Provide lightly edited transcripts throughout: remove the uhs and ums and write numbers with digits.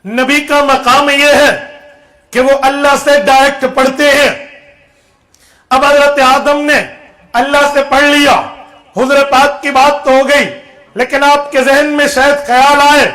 नबी का मकाम यह है कि वो अल्लाह से डायरेक्ट पढ़ते हैं। अब हजरत आदम ने अल्लाह से पढ़ लिया, हुजूर पाक की बात तो हो गई, लेकिन आपके जहन में शायद ख्याल आए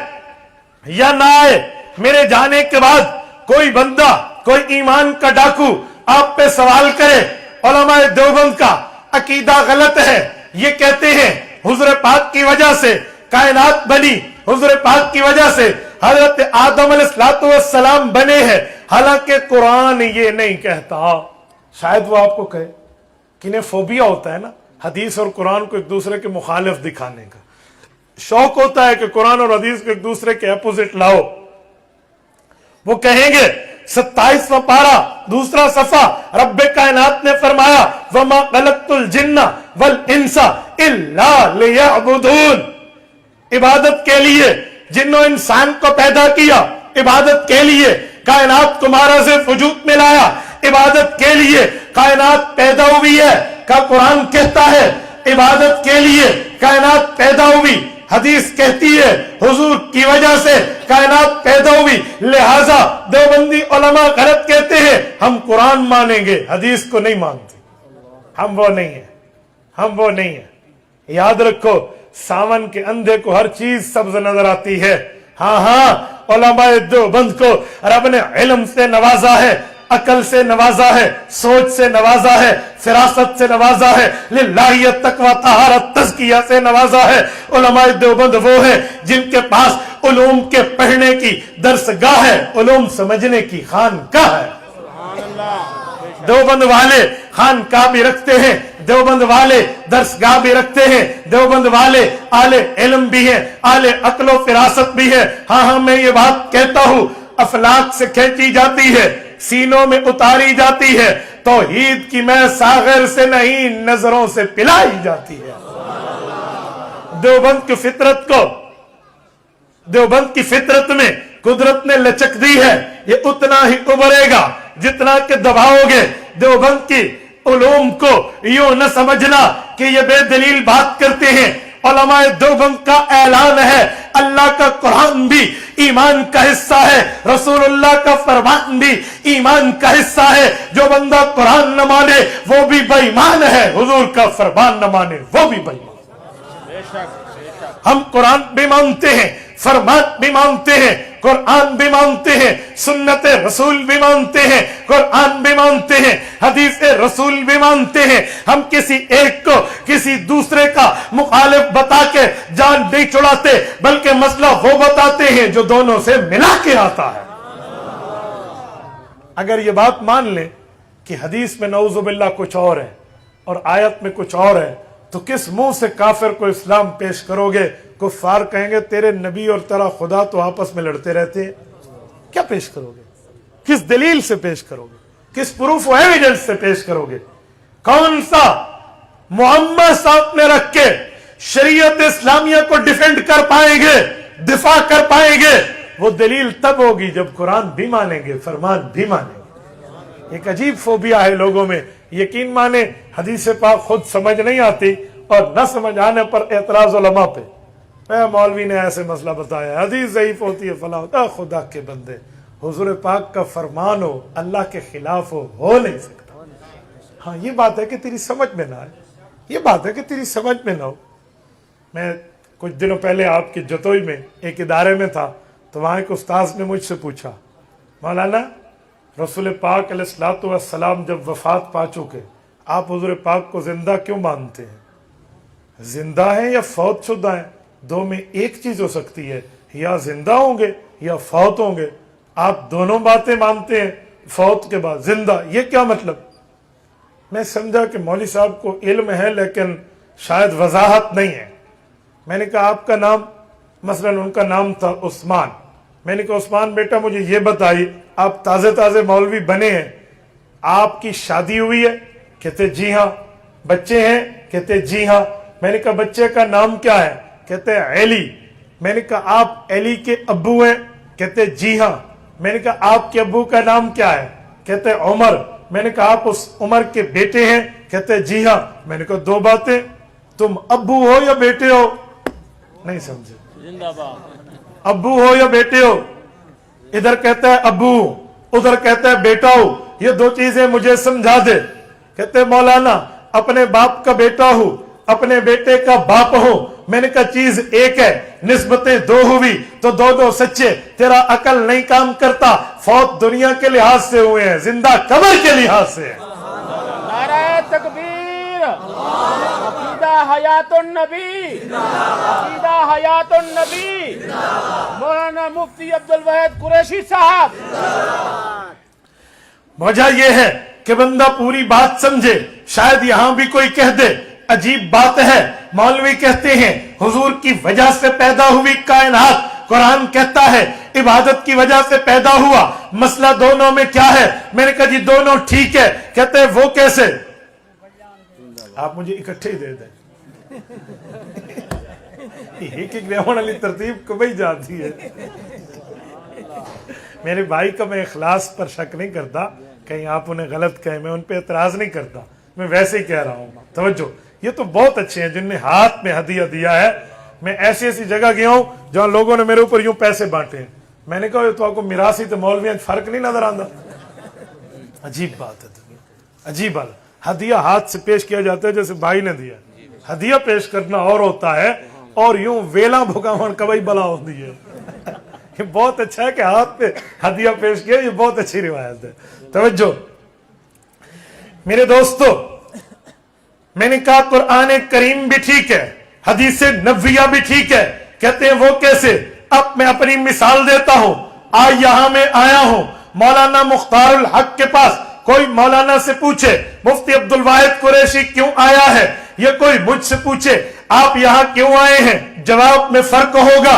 या ना आए, मेरे जाने के बाद कोई बंदा, कोई ईमान का डाकू आप पे सवाल करे, उलमाए देवबंद का अकीदा गलत है, ये कहते हैं हुजूर पाक की वजह से कायनात बनी, हुजूर पाक की वजह से हजरत आदम अलैहिस्सलाम बने हैं, हालांकि कुरान ये नहीं कहता। शायद वो आपको कहे कि इन्हें फोबिया होता है ना हदीस और कुरान को एक दूसरे के मुखालिफ दिखाने का, शौक होता है कि कुरान और हदीस को एक दूसरे के अपोजिट लाओ। वो कहेंगे 27वां पारा दूसरा सफा, रब्बे कायनात ने फरमाया वमा खलक़तुल जिन्ना वल इंसा इल्ला लियअबुदून, इबादत के लिए जिन्नो इंसान को पैदा किया, इबादत के लिए कायनात को मारा से वजूद में लाया, इबादत के लिए कायनात पैदा हुई है। का कुरान कहता है इबादत के लिए कायनात पैदा हुई, हदीस कहती है हुजूर की वजह से कायनात पैदा हुई, लिहाजा देवबंदी उलमा गलत कहते हैं, हम कुरान मानेंगे हदीस को नहीं मानते। हम वो नहीं है, हम वो नहीं है। याद रखो सावन के अंधे को हर चीज सब्ज नजर आती है। हाँ हाँ, उलमाए देवबंद को रब ने इल्म से नवाजा है, अकल से नवाजा है, सोच से नवाजा है, फिरासत से नवाजा है, लिल्लाही तकवा तहारत तज़किया से नवाजा है। उलमाए देवबंद वो है जिनके पास उलूम के पढ़ने की दरसगाह है, उलूम समझने की खानकाह है। देवबंद वाले खानकाह भी रखते हैं, देवबंद वाले दरसगाह भी रखते हैं, देवबंद वाले आले इल्म भी है, आले अक्लो फिरासत भी है। हाँ हाँ, मैं ये बात कहता हूँ, अफलाक से खींची जाती है, सीनों में उतारी जाती है, तौहीद की मैं सागर से नहीं नजरों से पिलाई जाती है। देवबंद की फितरत को, देवबंद की फितरत में कुदरत ने लचक दी है, ये उतना ही उभरेगा जितना कि दबाओगे। देवबंद की उलूम को यूं न समझना कि ये बेदलील बात करते हैं। उलमाए देवबंद का ऐलान है, अल्लाह का कुरान भी ईमान का हिस्सा है, रसूलुल्लाह का फरमान भी ईमान का हिस्सा है। जो बंदा कुरान न माने वो भी बेईमान है, हुजूर का फरमान न माने वो भी बेईमान। हम कुरान भी मानते हैं, फरमान भी मानते हैं, कुरान भी मानते हैं, सुन्नत रसूल भी मानते हैं, कुरान भी मानते हैं, हदीस रसूल भी मानते हैं। हम किसी एक को किसी दूसरे का मुखालिफ बता के जान नहीं छुड़ाते, बल्कि मसला वो बताते हैं जो दोनों से मिला के आता है। अगर ये बात मान लें कि हदीस में नऊजुबिल्लाह कुछ और है और आयत में कुछ और है, तो किस मुंह से काफिर को इस्लाम पेश करोगे? कुफार कहेंगे तेरे नबी और तेरा खुदा तो आपस में लड़ते रहते हैं, क्या पेश करोगे? किस दलील से पेश करोगे? किस प्रूफ और एविडेंस से पेश करोगे? कौन सा मोहम्मद सामने रख के शरीयत इस्लामिया को डिफेंड कर पाएंगे, दिफा कर पाएंगे? वो दलील तब होगी जब कुरान भी मानेंगे, फरमान भी मानेंगे। एक अजीब फोबिया है लोगों में, यकीन माने हदीस पाक खुद समझ नहीं आती और न समझ आने पर एतराज उलमा पे, मौलवी ने ऐसे मसला बताया, हदीस ज़ईफ होती है, फला होता। खुदा के बंदे, हुजूर पाक का फरमान हो अल्लाह के खिलाफ हो नहीं सकता। हाँ, ये बात है कि तेरी समझ में ना आए, ये बात है कि तेरी समझ में ना हो। मैं कुछ दिनों पहले आपके जतोई में एक इदारे में था, तो वहाँ एक उस्ताद ने मुझसे पूछा, मौलाना रसूल पाक अलैहिस्सलातु वस्सलाम जब वफात पा चुके, आप हुजूर पाक को जिंदा क्यों मानते हैं? जिंदा है या फौत शुदा है? दो में एक चीज हो सकती है, या जिंदा होंगे या फौत होंगे। आप दोनों बातें मानते हैं, फौत के बाद जिंदा, ये क्या मतलब? मैं समझा कि मौलवी साहब को इल्म है लेकिन शायद वजाहत नहीं है। मैंने कहा आपका नाम, मसलन उनका नाम था उस्मान। मैंने कहा उस्मान बेटा मुझे ये बताइए, आप ताज़े ताज़े मौलवी बने हैं, आपकी शादी हुई है? कहते जी हाँ। बच्चे हैं? कहते जी हाँ। मैंने कहा बच्चे का नाम क्या है? कहते हैं अली। मैंने कहा आप अली के अब्बू हैं? कहते जी हाँ। मैंने कहा आपके अब्बू का नाम क्या है? कहते उमर। मैंने कहा आप उस उमर के बेटे हैं? कहते जी हाँ। मैंने कहा दो बातें, तुम अब्बू हो या बेटे हो? नहीं समझे, अब्बू हो या बेटे हो? इधर कहता है अबू, उधर कहता है बेटा हूं, ये दो चीजें मुझे समझा दे। कहते हैं मौलाना अपने बाप का बेटा हूं, अपने बेटे का बाप हूं। मैंने कहा चीज एक है, निस्बतें दो हुई तो दो दो सच्चे, तेरा अकल नहीं काम करता। फौत दुनिया के लिहाज से हुए हैं, जिंदा कब्र के लिहाज से है। नारे तकबीर, अकीदा हयातुन नबी, अकीदा हयातुन नबी, मौलाना मुफ्ती अब्दुल वाहिद कुरैशी साहब। वजह यह है कि बंदा पूरी बात समझे। शायद यहां भी कोई कह दे अजीब बात है, मौलवी कहते हैं हुजूर की वजह से पैदा हुई कायनात, कुरान कहता है इबादत की वजह से पैदा हुआ, मसला दोनों में क्या है? मैंने कहा जी दोनों ठीक है। कहते हैं वो कैसे? आप मुझे इकट्ठे ही दे दें। एक एक रेवन वाली तरतीब कभी जाती है। मेरे भाई का मैं इखलास पर शक नहीं करता, कहीं आप उन्हें गलत कहें, मैं उन पे एतराज नहीं करता, मैं वैसे ही कह रहा हूं। तवज्जो, ये तो बहुत अच्छे हैं जिनने हाथ में हदिया दिया है। मैं ऐसी ऐसी जगह गया हूं जहां लोगों ने मेरे ऊपर यूं पैसे बांटे हैं, मैंने कहा तो आपको मिरासी तो मौलवियां फर्क नहीं नजर आता। अजीब बात है, अजीब बात। हदिया हाथ से पेश किया जाता है जैसे भाई ने दिया, हदिया पेश करना और होता है, और यूं वेला भुकावण कबई बला होती है। ये बहुत अच्छा है कि हाथ पे हदिया पेश किया, ये बहुत अच्छी रिवायत है। तवज्जो मेरे दोस्तों, मैंने कहा कुरान करीम भी ठीक है, हदीस नबविया भी ठीक है। कहते हैं वो कैसे? अब मैं अपनी मिसाल देता हूं। आज यहां मैं आया हूं मौलाना मुख्तारुल हक के पास, कोई मौलाना से पूछे मुफ्ती अब्दुल वाहिद कुरैशी क्यों आया है, ये कोई मुझसे पूछे आप यहां क्यों आए हैं, जवाब में फर्क होगा।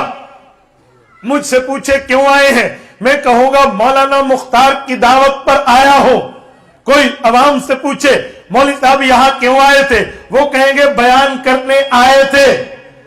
मुझसे पूछे क्यों आए हैं, मैं कहूंगा मौलाना मुख्तार की दावत पर आया हो। कोई अवाम से पूछे मौलवी साहब यहां क्यों आए थे, वो कहेंगे बयान करने आए थे।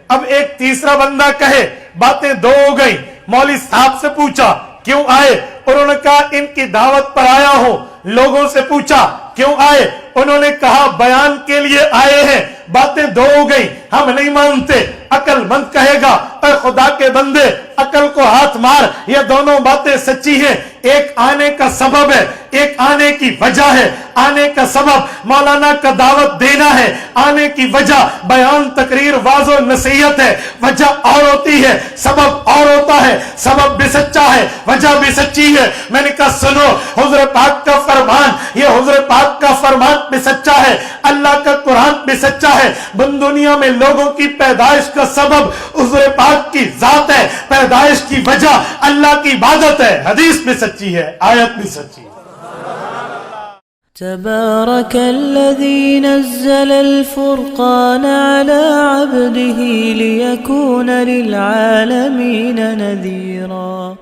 अब एक तीसरा बंदा कहे बातें दो हो गई, मौलवी साहब से पूछा क्यों आए, उन्होंने कहा इनकी दावत पर आया हूं। लोगों से पूछा क्यों आए, उन्होंने कहा बयान के लिए आए हैं। बातें दो हो गई, हम नहीं मानते। अकलमंद कहेगा अरे खुदा के बंदे अकल को हाथ मार, ये दोनों बातें सच्ची हैं। एक आने का सबब है, एक आने की वजह है। आने का सबब मौलाना का दावत देना है, आने की वजह बयान तकरीर वाज़ो नसीहत है। वजह और होती है, सबब और होता है। सबब भी सच्चा है, वजह भी सच्ची है। मैंने कहा सुनो हुज़ूर पाक का फरमान, ये हुज़ूर पाक का फरमान भी सच्चा है, अल्लाह का कुरान भी सच्चा है। बन दुनिया में लोगों की पैदाइश का सबब हुज़ूर पाक की जात है, पैदाइश की वजह अल्लाह की इबादत है। हदीस भी सच्ची है, आयत भी सच्ची है। تبارك الذي نزل الفرقان على عبده ليكون للعالمين نذيرا